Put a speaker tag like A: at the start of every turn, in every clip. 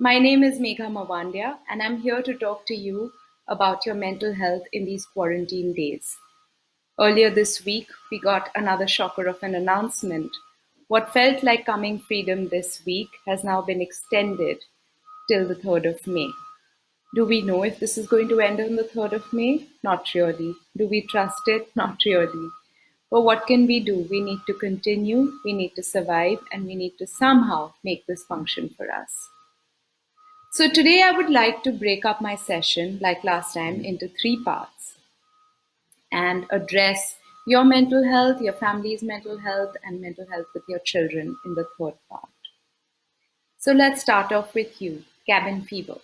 A: My name is Megha Mawandia, and I'm here to talk to you about your mental health in these quarantine days. Earlier this week, we got another shocker of an announcement. What felt like coming freedom this week has now been extended till the 3rd of May. Do we know if this is going to end on the 3rd of May? Not really. Do we trust it? Not really. But what can we do? We need to continue, we need to survive, and we need to somehow make this function for us. So today I would like to break up my session, like last time, into three parts and address your mental health, your family's mental health, and mental health with your children in the third part. So let's start off with you, cabin fever.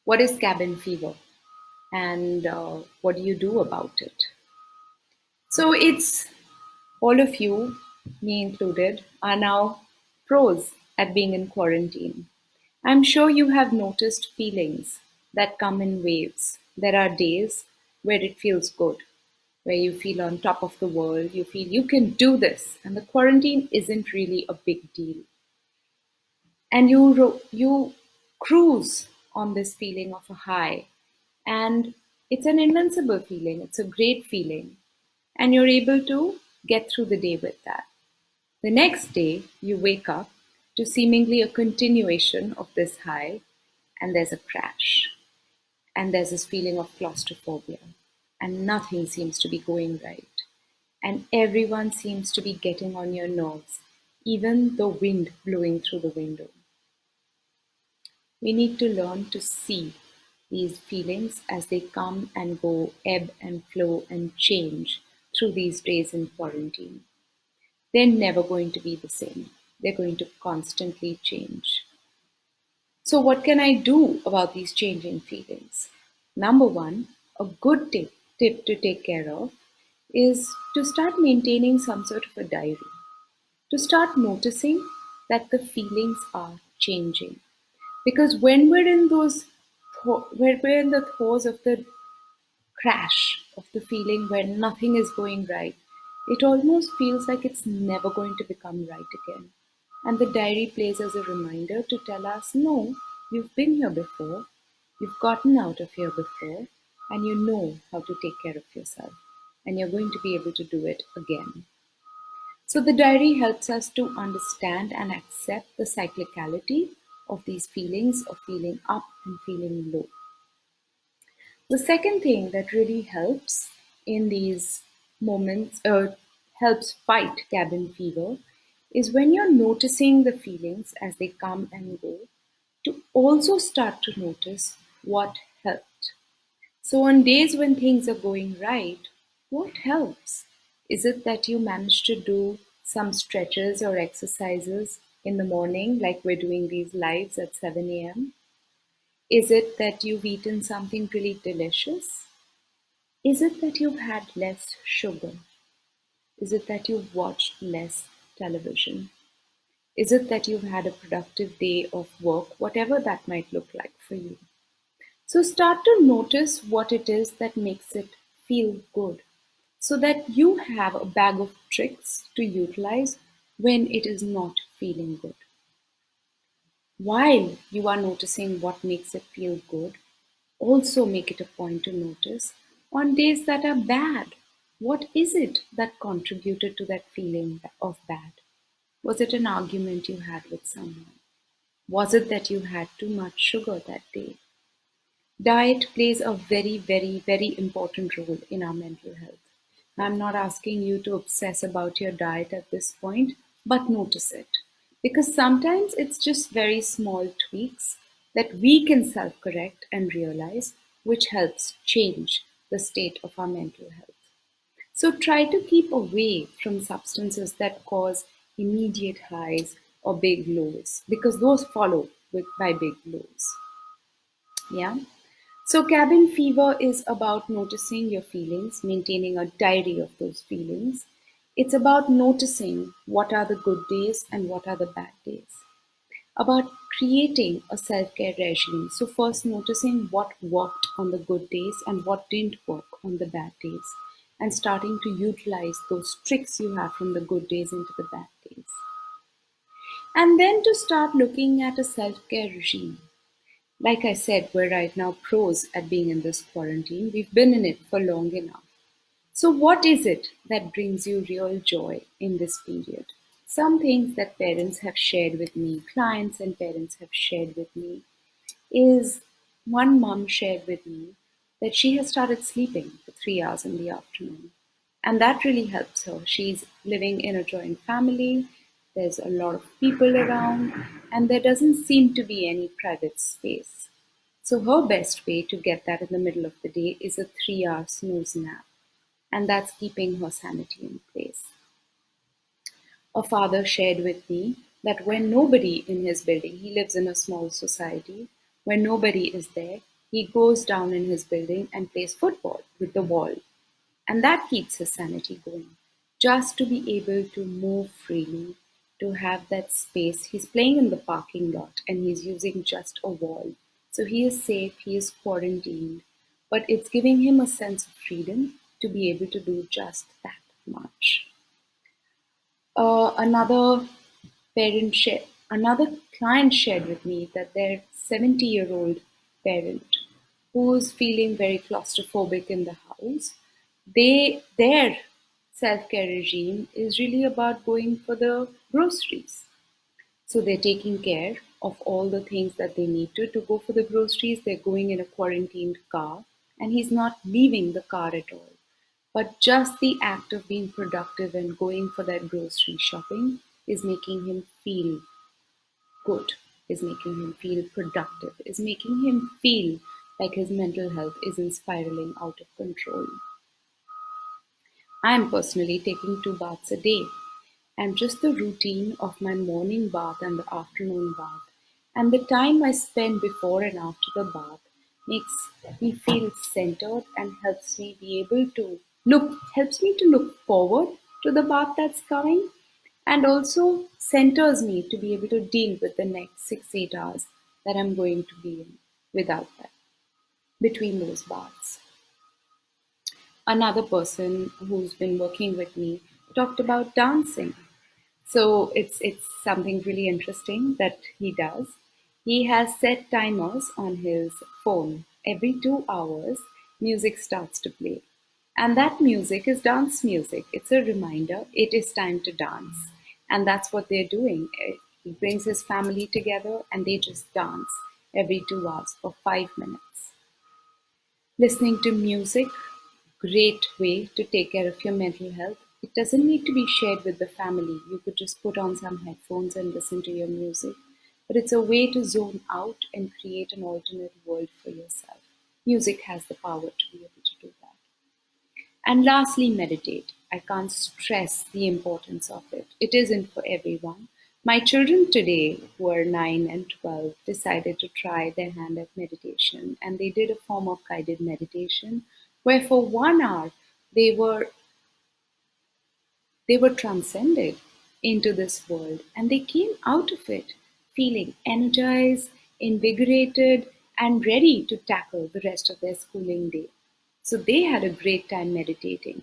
A: What is cabin fever? And what do you do about it? So it's all of you, me included, are now pros at being in quarantine. I'm sure you have noticed feelings that come in waves. There are days where it feels good, where you feel on top of the world, you feel you can do this, and the quarantine isn't really a big deal. And you cruise on this feeling of a high, and it's an invincible feeling, it's a great feeling, and you're able to get through the day with that. The next day, you wake up to seemingly a continuation of this high, and there's a crash, and there's this feeling of claustrophobia, and nothing seems to be going right, and everyone seems to be getting on your nerves, even the wind blowing through the window. We need to learn to see these feelings as they come and go, ebb and flow and change through these days in quarantine. They're never going to be the same. They're going to constantly change. So, what can I do about these changing feelings? Number one, a good tip to take care of is to start maintaining some sort of a diary, to start noticing that the feelings are changing. Because when we're in when we're in the throes of the crash of the feeling where nothing is going right, it almost feels like it's never going to become right again. And the diary plays as a reminder to tell us no, you've been here before, you've gotten out of here before, and you know how to take care of yourself. And you're going to be able to do it again. So the diary helps us to understand and accept the cyclicality of these feelings of feeling up and feeling low. The second thing that really helps in these moments, helps fight cabin fever, is when you're noticing the feelings as they come and go, to also start to notice what helped. So, on days when things are going right, what helps? Is it that you manage to do some stretches or exercises in the morning, like we're doing these lives at 7 a.m.? Is it that you've eaten something really delicious? Is it that you've had less sugar? Is it that you've watched less television? Is it that you've had a productive day of work, whatever that might look like for you? So start to notice what it is that makes it feel good so that you have a bag of tricks to utilize when it is not feeling good. While you are noticing what makes it feel good, also make it a point to notice on days that are bad. What is it that contributed to that feeling of bad? Was it an argument you had with someone? Was it that you had too much sugar that day? Diet plays a very, very, very important role in our mental health. I'm not asking you to obsess about your diet at this point, but notice it. Because sometimes it's just very small tweaks that we can self correct and realize, which helps change the state of our mental health. So try to keep away from substances that cause immediate highs or big lows, because those follow by big lows. Yeah. So, cabin fever is about noticing your feelings, maintaining a diary of those feelings. It's about noticing what are the good days and what are the bad days. About creating a self care regime. So, first noticing what worked on the good days and what didn't work on the bad days, and starting to utilize those tricks you have from the good days into the bad days. And then to start looking at a self care regime. Like I said, we're right now pros at being in this quarantine. We've been in it for long enough. So, what is it that brings you real joy in this period? Some things that parents have shared with me, clients and parents have shared with me, is one mom shared with me that she has started sleeping for 3 hours in the afternoon. And that really helps her. She's living in a joint family, there's a lot of people around, and there doesn't seem to be any private space. So, her best way to get that in the middle of the day is a 3 hour snooze nap, and that's keeping her sanity in place. A father shared with me that when nobody in his building, he lives in a small society, when nobody is there, he goes down in his building and plays football with the wall. And that keeps his sanity going. Just to be able to move freely, to have that space. He's playing in the parking lot and he's using just a wall. So he is safe, he is quarantined, but it's giving him a sense of freedom to be able to do just that much. Another client shared with me that their 70-year-old parent who's feeling very claustrophobic in the house, their self-care regime is really about going for the groceries. So they're taking care of all the things that they need to go for the groceries. They're going in a quarantined car, and he's not leaving the car at all. But just the act of being productive and going for that grocery shopping is making him feel good, is making him feel productive, is making him feel like his mental health isn't spiraling out of control. I'm personally taking 2 baths a day, and just the routine of my morning bath and the afternoon bath and the time I spend before and after the bath makes me feel centered and helps me to look forward to the bath that's coming, and also centers me to be able to deal with the next 6 8 hours that I'm going to be in without that between those baths. Another person who's been working with me talked about dancing. So it's something really interesting that he does. He has set timers on his phone. Every 2 hours, music starts to play. And that music is dance music. It's a reminder it is time to dance. And that's what they're doing. He brings his family together and they just dance every 2 hours for 5 minutes. Listening to music, great way to take care of your mental health. It doesn't need to be shared with the family. You could just put on some headphones and listen to your music. But it's a way to zone out and create an alternate world for yourself. Music has the power to be able to do that. And lastly, meditate. I can't stress the importance of it. It isn't for everyone. My children today, who are 9 and 12, decided to try their hand at meditation, and they did a form of guided meditation where for 1 hour they were they were transcended into this world and they came out of it feeling energized, invigorated, and ready to tackle the rest of their schooling day. So they had a great time meditating.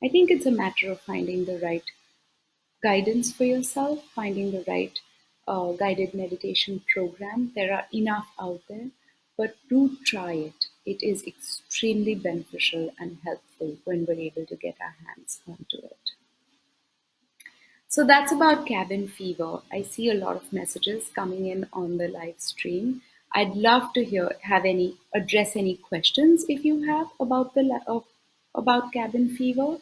A: I think it's a matter of finding the right guidance for yourself, finding the right guided meditation program. There are enough out there, but do try it. It is extremely beneficial and helpful when we're able to get our hands onto it. So that's about cabin fever. I see a lot of messages coming in on the live stream. I'd love to address any questions if you have about cabin fever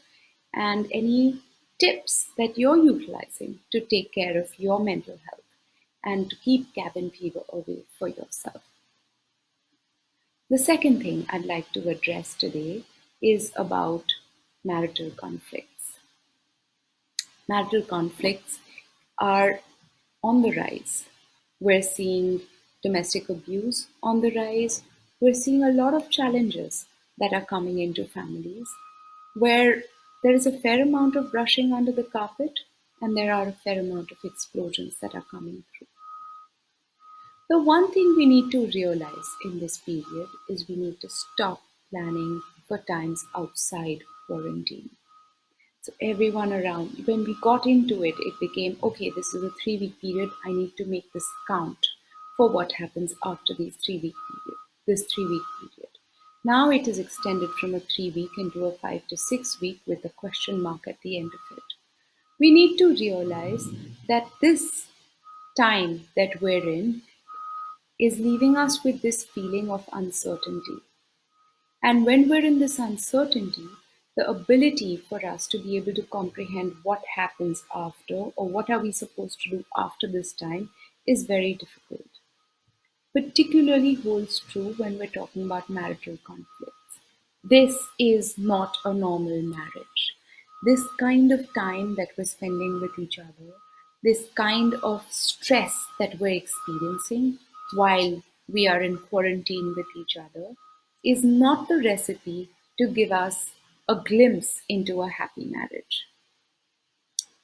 A: and any tips that you're utilizing to take care of your mental health and to keep cabin fever away for yourself. The second thing I'd like to address today is about marital conflicts. Marital conflicts are on the rise. We're seeing domestic abuse on the rise. We're seeing a lot of challenges that are coming into families where there is a fair amount of brushing under the carpet and there are a fair amount of explosions that are coming through. The one thing we need to realize in this period is we need to stop planning for times outside quarantine. So everyone around, when we got into it, it became okay, this is a 3 week period. I need to make this count for what happens after this 3 week period. Now it is extended from a 3 week into a 5 to 6 week with a question mark at the end of it. We need to realize that this time that we're in is leaving us with this feeling of uncertainty. And when we're in this uncertainty, the ability for us to be able to comprehend what happens after or what are we supposed to do after this time is very difficult. Particularly holds true when we're talking about marital conflicts. This is not a normal marriage. This kind of time that we're spending with each other, this kind of stress that we're experiencing while we are in quarantine with each other, is not the recipe to give us a glimpse into a happy marriage.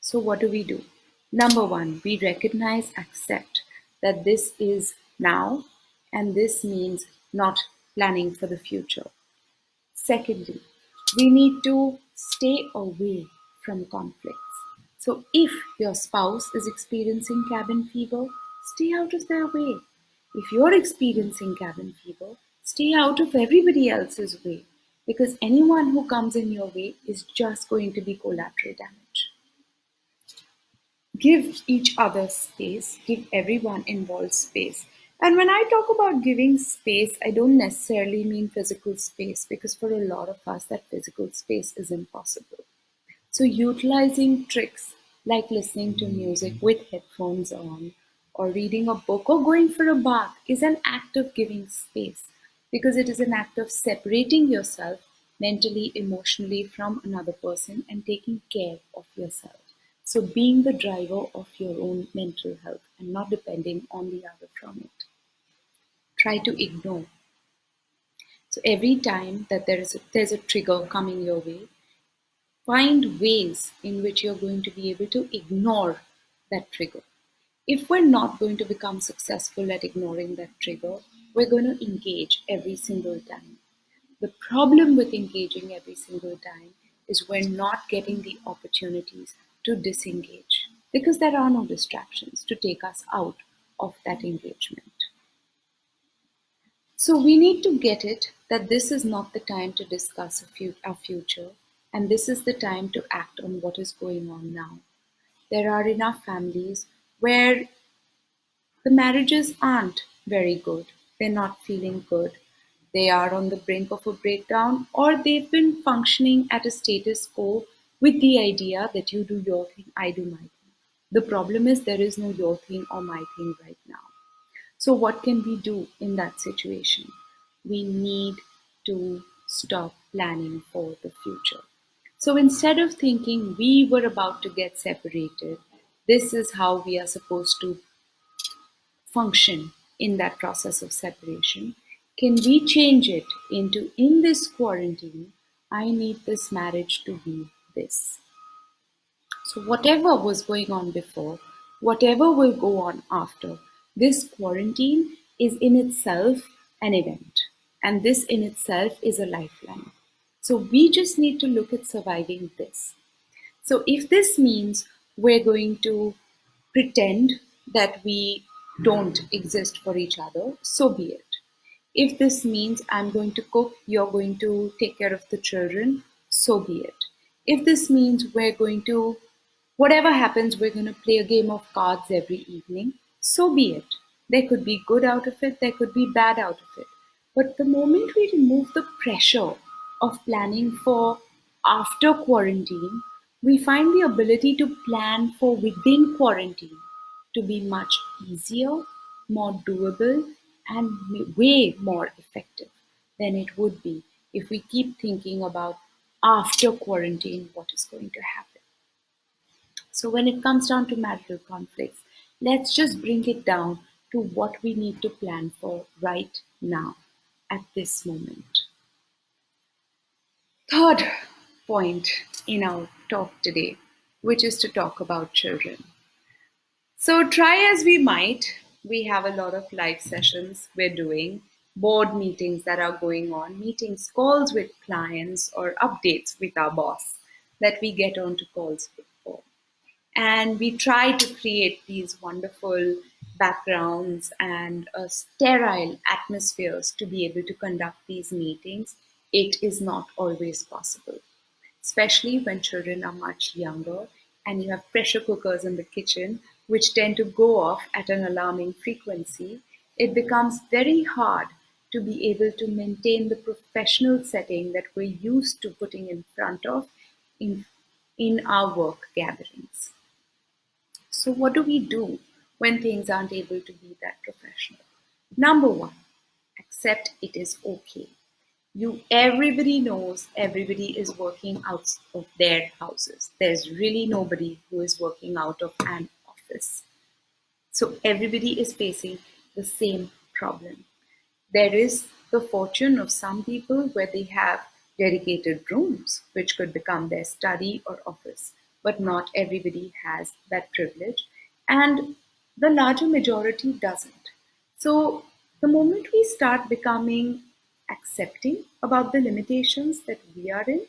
A: So, what do we do? Number one, we recognize, accept that this is now, and this means not planning for the future. Secondly, we need to stay away from conflicts. So, if your spouse is experiencing cabin fever, stay out of their way. If you're experiencing cabin fever, stay out of everybody else's way, because anyone who comes in your way is just going to be collateral damage. Give each other space, give everyone involved space. And when I talk about giving space, I don't necessarily mean physical space, because for a lot of us, that physical space is impossible. So, utilizing tricks like listening to music with headphones on, or reading a book, or going for a bath is an act of giving space, because it is an act of separating yourself mentally, emotionally from another person and taking care of yourself. So, being the driver of your own mental health and not depending on the other from it. Try to ignore. So, every time that there's a trigger coming your way, find ways in which you're going to be able to ignore that trigger. If we're not going to become successful at ignoring that trigger, we're going to engage every single time. The problem with engaging every single time is we're not getting the opportunities to disengage, because there are no distractions to take us out of that engagement. So we need to get it that this is not the time to discuss our future, and this is the time to act on what is going on now. There are enough families where the marriages aren't very good. They're not feeling good. They are on the brink of a breakdown, or they've been functioning at a status quo with the idea that you do your thing, I do my thing. The problem is there is no your thing or my thing right now. So, what can we do in that situation? We need to stop planning for the future. So, instead of thinking we were about to get separated, this is how we are supposed to function in that process of separation. Can we change it into, in this quarantine, I need this marriage to be this? So, whatever was going on before, whatever will go on after, this quarantine is in itself an event. And this in itself is a lifeline. So, we just need to look at surviving this. So, if this means we're going to pretend that we don't exist for each other, so be it. If this means I'm going to cook, you're going to take care of the children, so be it. If this means we're going to, whatever happens, we're going to play a game of cards every evening, so be it. There could be good out of it, there could be bad out of it. But the moment we remove the pressure of planning for after quarantine, we find the ability to plan for within quarantine to be much easier, more doable, and way more effective than it would be if we keep thinking about after quarantine what is going to happen. So, when it comes down to marital conflicts, let's just bring it down to what we need to plan for right now at this moment. Third point in our talk today, which is to talk about children. So, try as we might, we have a lot of live sessions we're doing, board meetings that are going on, meetings, calls with clients, or updates with our boss. that we get onto calls for. And we try to create these wonderful backgrounds and sterile atmospheres to be able to conduct these meetings. It is not always possible, especially when children are much younger and you have pressure cookers in the kitchen, which tend to go off at an alarming frequency. It becomes very hard to be able to maintain the professional setting that we're used to putting in front of in, in our work gatherings. So, what do we do when things aren't able to be that professional? Number one, accept it is okay. Everybody knows everybody is working out of their houses. There's really nobody who is working out of an office. So everybody is facing the same problem. There is the fortune of some people where they have dedicated rooms, which could become their study or office, but not everybody has that privilege, and the larger majority doesn't. So, the moment we start becoming accepting about the limitations that we are in,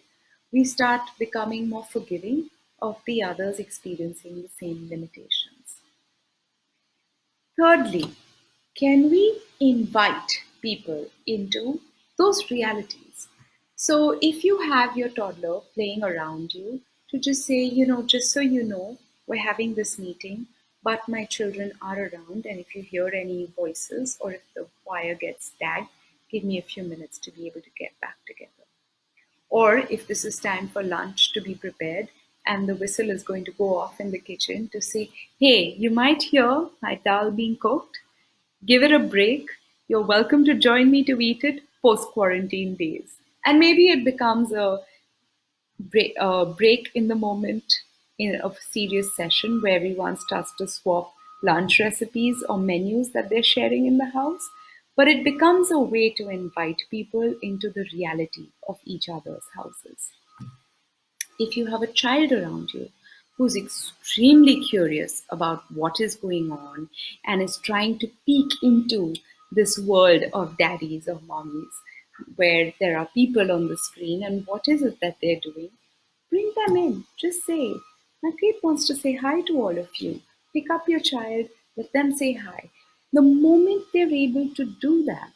A: we start becoming more forgiving of the others experiencing the same limitations. Thirdly, can we invite people into those realities? So, if you have your toddler playing around you, to just say, just so you know, we're having this meeting, but my children are around, and if you hear any voices or if the wire gets tagged, give me a few minutes to be able to get back together. Or if this is time for lunch to be prepared and the whistle is going to go off in the kitchen to say, hey, you might hear my dal being cooked. Give it a break. You're welcome to join me to eat it post quarantine days. And maybe it becomes a break in the moment in a serious session where everyone starts to swap lunch recipes or menus that they're sharing in the house. But it becomes a way to invite people into the reality of each other's houses. If you have a child around you who's extremely curious about what is going on and is trying to peek into this world of daddies or mommies, where there are people on the screen and what is it that they're doing, bring them in. Just say, my kid wants to say hi to all of you. Pick up your child, let them say hi. The moment they're able to do that,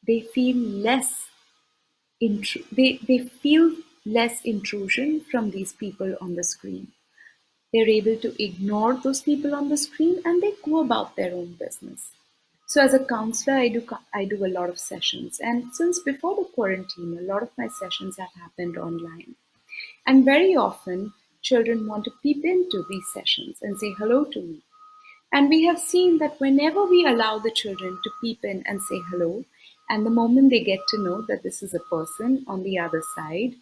A: they feel less they feel less intrusion from these people on the screen. They're able to ignore those people on the screen and they go about their own business. So as a counselor, I do a lot of sessions, and since before the quarantine, a lot of my sessions have happened online. And very often, children want to peep into these sessions and say hello to me. And we have seen that whenever we allow the children to peep in and say hello, and the moment they get to know that this is a person on the other side,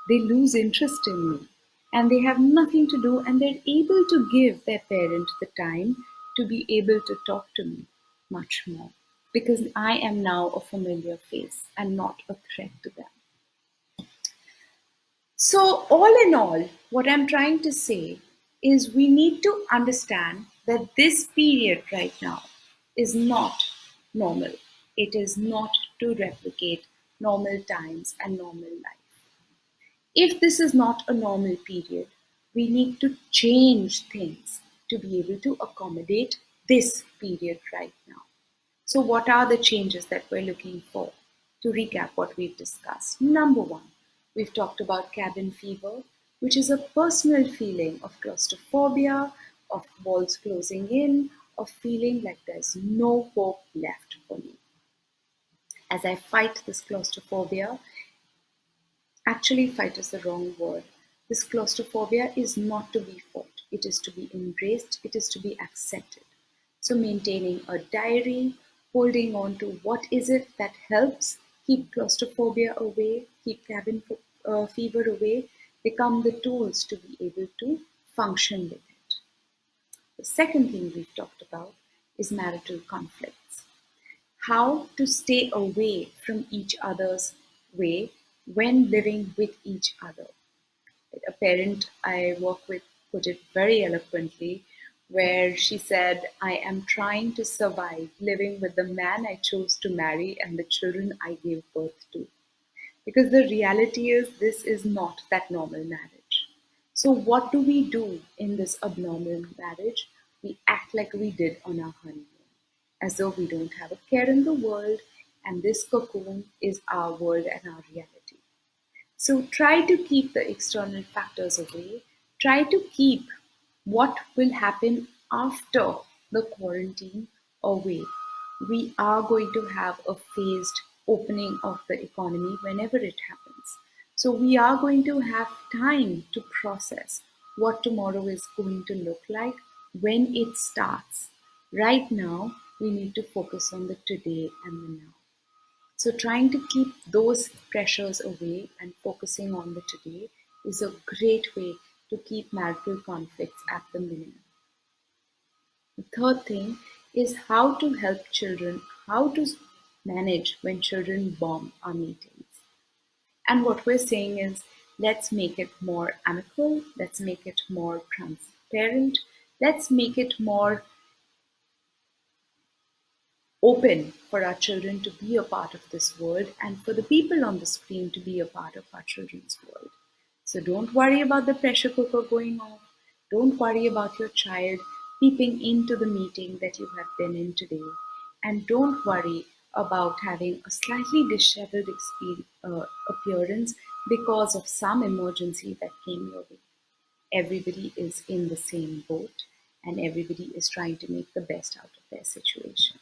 A: they lose interest in me. And they have nothing to do, and they're able to give their parent the time to be able to talk to me much more. Because I am now a familiar face and not a threat to them. So, all in all, what I'm trying to say is we need to understand that this period right now is not normal. It is not to replicate normal times and normal life. If this is not a normal period, we need to change things to be able to accommodate this period right now. So, what are the changes that we're looking for? To recap what we've discussed. Number one, we've talked about cabin fever, which is a personal feeling of claustrophobia, of walls closing in, of feeling like there's no hope left for me. As I fight this claustrophobia, actually, fight is the wrong word. This claustrophobia is not to be fought, it is to be embraced, it is to be accepted. So, maintaining a diary, holding on to what is it that helps keep claustrophobia away, keep cabin fever away, become the tools to be able to function with it. The second thing we've talked about is marital conflicts. How to stay away from each other's way when living with each other. A parent I work with put it very eloquently, where she said, I am trying to survive living with the man I chose to marry and the children I gave birth to. Because the reality is, this is not that normal marriage. So, what do we do in this abnormal marriage? We act like we did on our honeymoon, as though we don't have a care in the world, and this cocoon is our world and our reality. So try to keep the external factors away. Try to keep what will happen after the quarantine away. We are going to have a phased opening of the economy whenever it happens. So we are going to have time to process what tomorrow is going to look like when it starts. Right now, we need to focus on the today and the now. So, trying to keep those pressures away and focusing on the today is a great way to keep marital conflicts at the minimum. The third thing is how to help children, how to manage when children bomb our meetings. And what we're saying is let's make it more amicable, let's make it more transparent, let's make it more open for our children to be a part of this world and for the people on the screen to be a part of our children's world. So don't worry about the pressure cooker going off. Don't worry about your child peeping into the meeting that you have been in today. And don't worry about having a slightly disheveled appearance because of some emergency that came your way. Everybody is in the same boat and everybody is trying to make the best out of their situation.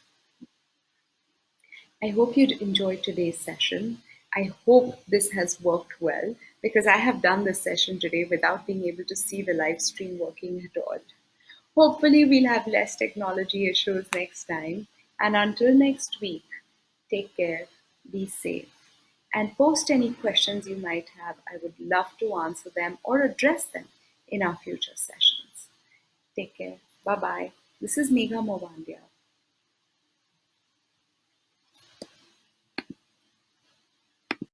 A: I hope you'd enjoyed today's session. I hope this has worked well because I have done this session today without being able to see the live stream working at all. Hopefully, we'll have less technology issues next time. And until next week, take care, be safe, and post any questions you might have. I would love to answer them or address them in our future sessions. Take care. Bye bye. This is Megha Mawandia.